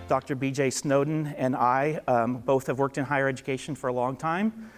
Dr. BJ Snowden and I both have worked in higher education for a long time.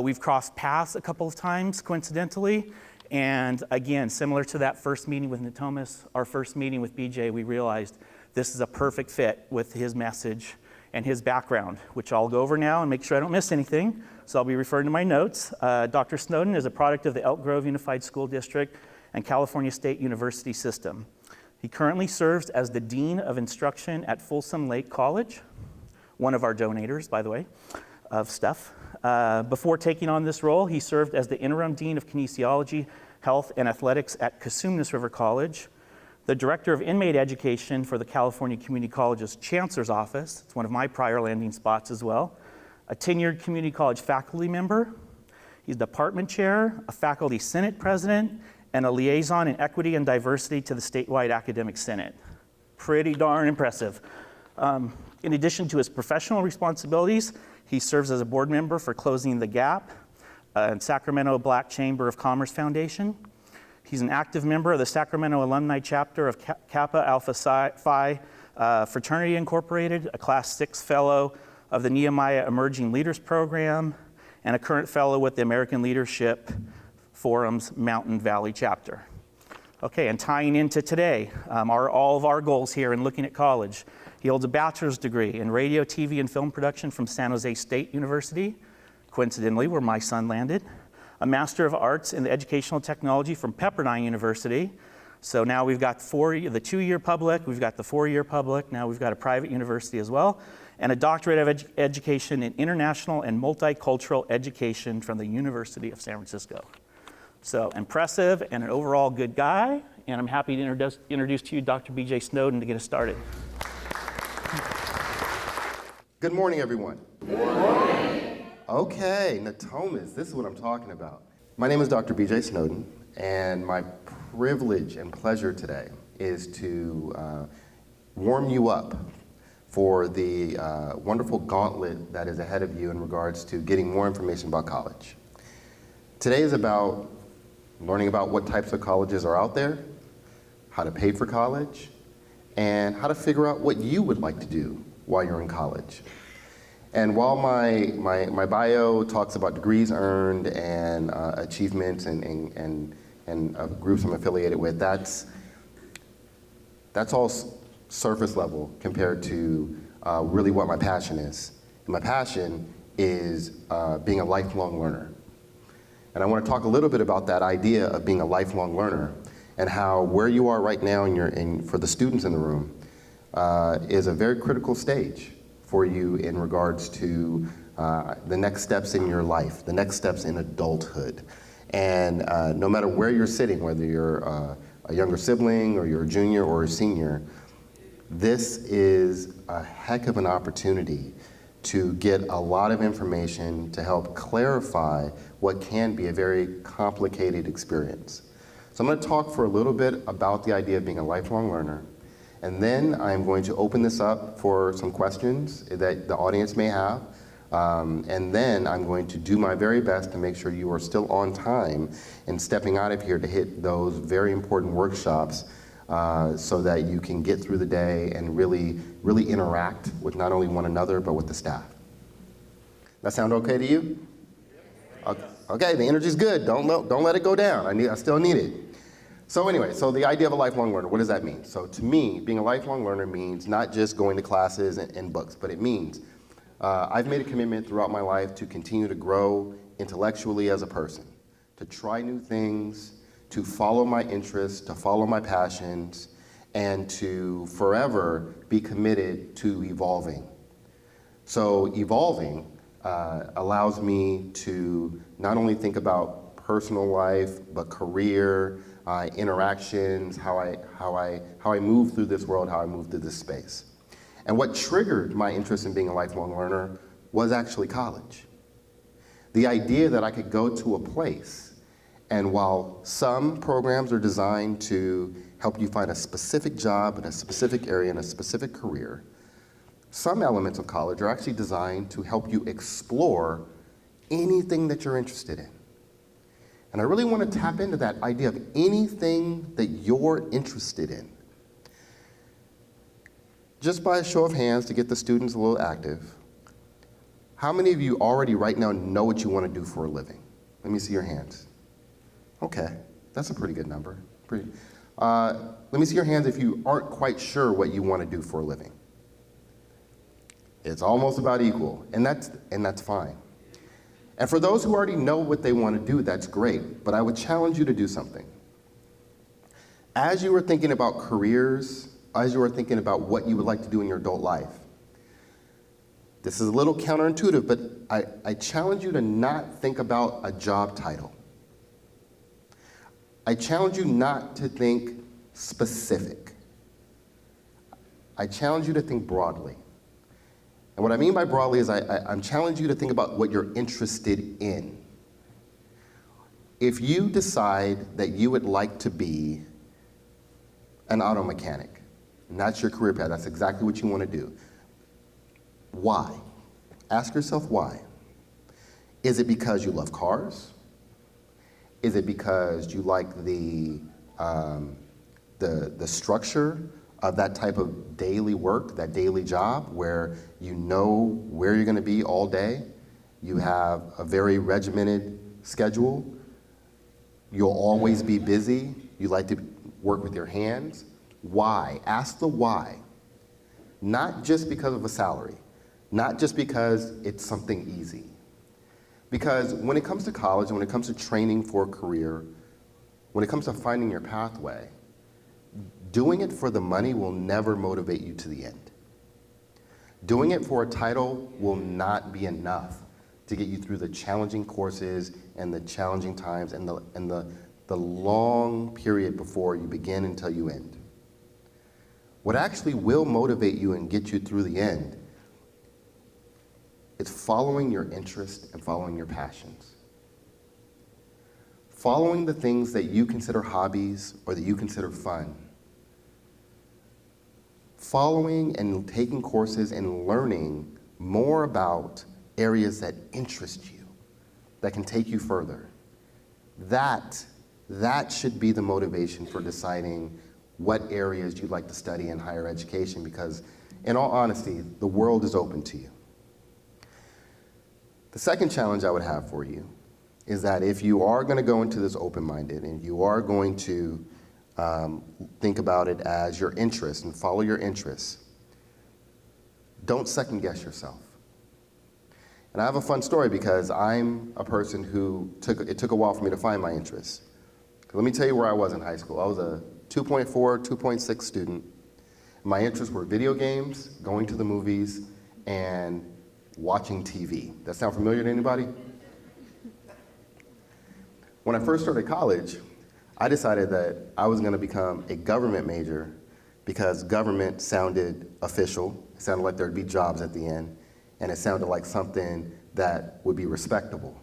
We've crossed paths a couple of times, coincidentally. And again, similar to that first meeting with Natomas, our first meeting with BJ, we realized this is a perfect fit with his message and his background, which I'll go over now and make sure I don't miss anything. So I'll be referring to my notes. Dr. Snowden is a product of the Elk Grove Unified School District and California State University System. He currently serves as the Dean of Instruction at Folsom Lake College, one of our donators, by the way, of stuff. Before taking on this role, he served as the Interim Dean of Kinesiology, Health, and Athletics at Cosumnes River College, the Director of Inmate Education for the California Community College's Chancellor's Office. It's one of my prior landing spots as well. A tenured community college faculty member. He's department chair, a faculty senate president, and a liaison in equity and diversity to the statewide academic senate. Pretty darn impressive. In addition to his professional responsibilities, he serves as a board member for Closing the Gap and Sacramento Black Chamber of Commerce Foundation. He's an active member of the Sacramento Alumni Chapter of Kappa Alpha Phi Fraternity Incorporated, a Class 6 Fellow of the Nehemiah Emerging Leaders Program, and a current fellow with the American Leadership Forum's Mountain Valley Chapter. Okay, and tying into today, all of our goals here in looking at college. He holds a bachelor's degree in radio, TV, and film production from San Jose State University, coincidentally where my son landed. A Master of Arts in the Educational Technology from Pepperdine University. So now we've got the 2-year public, we've got the 4-year public, now we've got a private university as well, and a doctorate of education in international and multicultural education from the University of San Francisco. So impressive and an overall good guy, and I'm happy to introduce to you Dr. BJ Snowden to get us started. Good morning, everyone. Good morning. Okay, Natomas, this is what I'm talking about. My name is Dr. BJ Snowden, and my privilege and pleasure today is to warm you up for the wonderful gauntlet that is ahead of you in regards to getting more information about college. Today is about learning about what types of colleges are out there, how to pay for college, and how to figure out what you would like to do while you're in college. And while my bio talks about degrees earned and achievements and groups I'm affiliated with, that's all surface level compared to really what my passion is. And my passion is being a lifelong learner. And I want to talk a little bit about that idea of being a lifelong learner and how where you are right now for the students in the room is a very critical stage for you in regards to the next steps in your life, the next steps in adulthood. And no matter where you're sitting, whether you're a younger sibling or you're a junior or a senior, this is a heck of an opportunity to get a lot of information to help clarify what can be a very complicated experience. So I'm going to talk for a little bit about the idea of being a lifelong learner, and then I'm going to open this up for some questions that the audience may have, and then I'm going to do my very best to make sure you are still on time and stepping out of here to hit those very important workshops so that you can get through the day and really interact with not only one another, but with the staff. That sound okay to you? Okay, the energy's good. Don't let it go down. I still need it. So anyway, so the idea of a lifelong learner, what does that mean? So to me, being a lifelong learner means not just going to classes and books, but it means I've made a commitment throughout my life to continue to grow intellectually as a person, to try new things, to follow my interests, to follow my passions, and to forever be committed to evolving. So evolving allows me to not only think about personal life, but career, interactions, how I move through this world, how I move through this space. And what triggered my interest in being a lifelong learner was actually college. The idea that I could go to a place, and while some programs are designed to help you find a specific job in a specific area in a specific career, some elements of college are actually designed to help you explore anything that you're interested in. And I really want to tap into that idea of anything that you're interested in. just by a show of hands to get the students a little active, how many of you already right now know what you want to do for a living? Let me see your hands. Okay, that's a pretty good number. Let me see your hands if you aren't quite sure what you want to do for a living. It's almost about equal, and that's fine. And for those who already know what they want to do, that's great, but I would challenge you to do something. As you were thinking about careers, as you were thinking about what you would like to do in your adult life, this is a little counterintuitive, but I challenge you to not think about a job title. I challenge you not to think specific. I challenge you to think broadly. And what I mean by broadly is I'm challenging you to think about what you're interested in. If you decide that you would like to be an auto mechanic, and that's your career path, that's exactly what you want to do, why? Ask yourself why. Is it because you love cars? Is it because you like the structure of that type of daily work, that daily job where you know where you're going to be all day? You have a very regimented schedule. You'll always be busy. You like to work with your hands. Why? Ask the why. Not just because of a salary. Not just because it's something easy. Because when it comes to college and when it comes to training for a career, when it comes to finding your pathway, doing it for the money will never motivate you to the end. Doing it for a title will not be enough to get you through the challenging courses and the challenging times and the long period before you begin until you end. What actually will motivate you and get you through the end is following your interest and following your passions. Following the things that you consider hobbies or that you consider fun. Following and taking courses and learning more about areas that interest you, that can take you further. That should be the motivation for deciding what areas you'd like to study in higher education, because in all honesty, the world is open to you. The second challenge I would have for you is that if you are going to go into this open-minded and you are going to think about it as your interest and follow your interests, don't second-guess yourself. And I have a fun story because I'm a person who it took a while for me to find my interests. Let me tell you where I was in high school. I was a 2.4, 2.6 student. My interests were video games, going to the movies, and watching TV. That sound familiar to anybody? When I first started college, I decided that I was going to become a government major because government sounded official. It sounded like there'd be jobs at the end, and it sounded like something that would be respectable.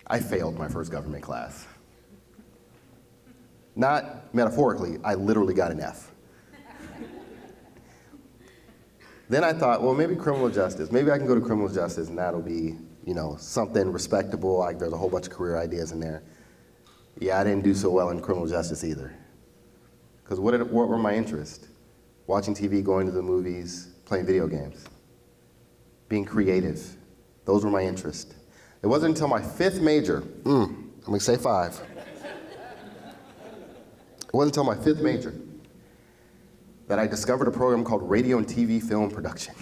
I failed my first government class. Not metaphorically, I literally got an F. Then I thought, well, maybe criminal justice. Maybe I can go to criminal justice and that'll be, something respectable. There's a whole bunch of career ideas in there. Yeah, I didn't do so well in criminal justice either. Because what were my interests? Watching TV, going to the movies, playing video games, being creative. Those were my interests. It wasn't until my fifth major, I'm gonna say 5. It wasn't until my fifth major that I discovered a program called radio and TV film production.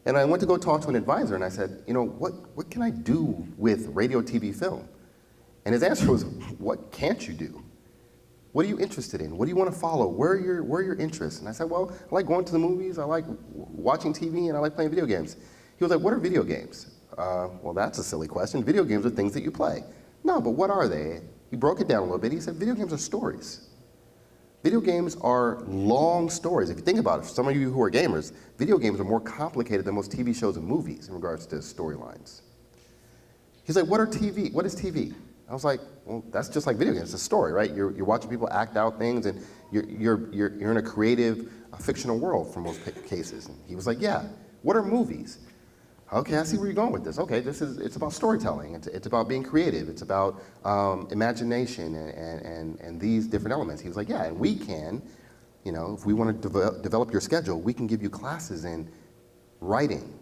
And I went to go talk to an advisor and I said, what can I do with radio, TV, film? And his answer was, what can't you do? What are you interested in? What do you want to follow? Where are your interests? And I said, well, I like going to the movies, I like watching TV, and I like playing video games. He was like, what are video games? Well, that's a silly question. Video games are things that you play. No, but what are they? He broke it down a little bit. He said, video games are stories. Video games are long stories. If you think about it, for some of you who are gamers, video games are more complicated than most TV shows and movies in regards to storylines. He's like, what is TV? I was like, well, that's just like video games. It's a story, right? You're watching people act out things, and you're in a creative, fictional world for most cases. And he was like, yeah. What are movies? Okay, I see where you're going with this. Okay, it's about storytelling. It's about being creative. It's about imagination and these different elements. He was like, yeah, and we can if we want to develop your schedule, we can give you classes in writing,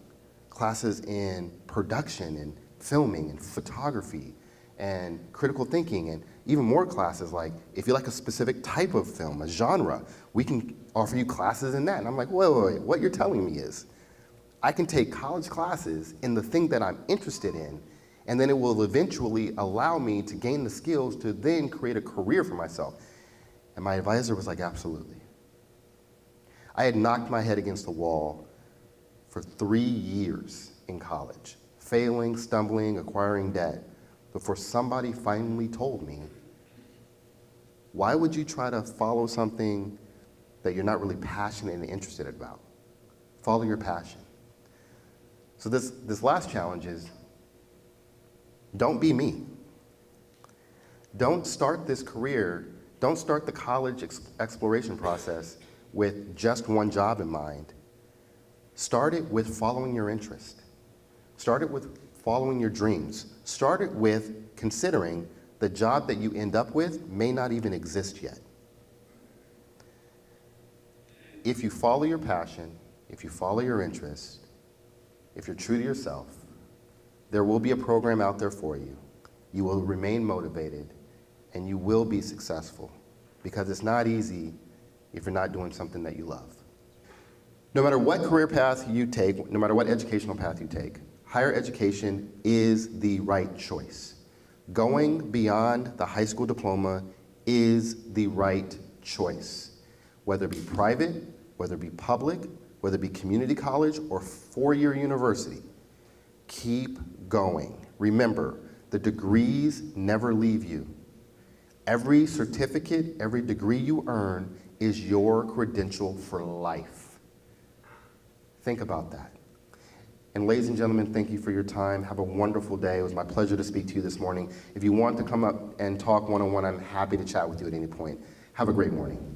classes in production and filming and photography and critical thinking, and even more classes like if you like a specific type of film, a genre, we can offer you classes in that. And I'm like, wait, what you're telling me is I can take college classes in the thing that I'm interested in, and then it will eventually allow me to gain the skills to then create a career for myself. And my advisor was like, absolutely. I had knocked my head against the wall for 3 years in college, failing, stumbling, acquiring debt, before somebody finally told me, why would you try to follow something that you're not really passionate and interested about? Follow your passion. So this last challenge is, don't be me. Don't start this career, don't start the college exploration process with just one job in mind. Start it with following your interest. Start it with following your dreams. Start it with considering the job that you end up with may not even exist yet. If you follow your passion, if you follow your interest, if you're true to yourself, there will be a program out there for you. You will remain motivated, and you will be successful, because it's not easy if you're not doing something that you love. No matter what career path you take, no matter what educational path you take, higher education is the right choice. Going beyond the high school diploma is the right choice. Whether it be private, whether it be public, whether it be community college or four-year university, keep going. Remember, the degrees never leave you. Every certificate, every degree you earn is your credential for life. Think about that. And ladies and gentlemen, thank you for your time. Have a wonderful day. It was my pleasure to speak to you this morning. If you want to come up and talk one-on-one, I'm happy to chat with you at any point. Have a great morning.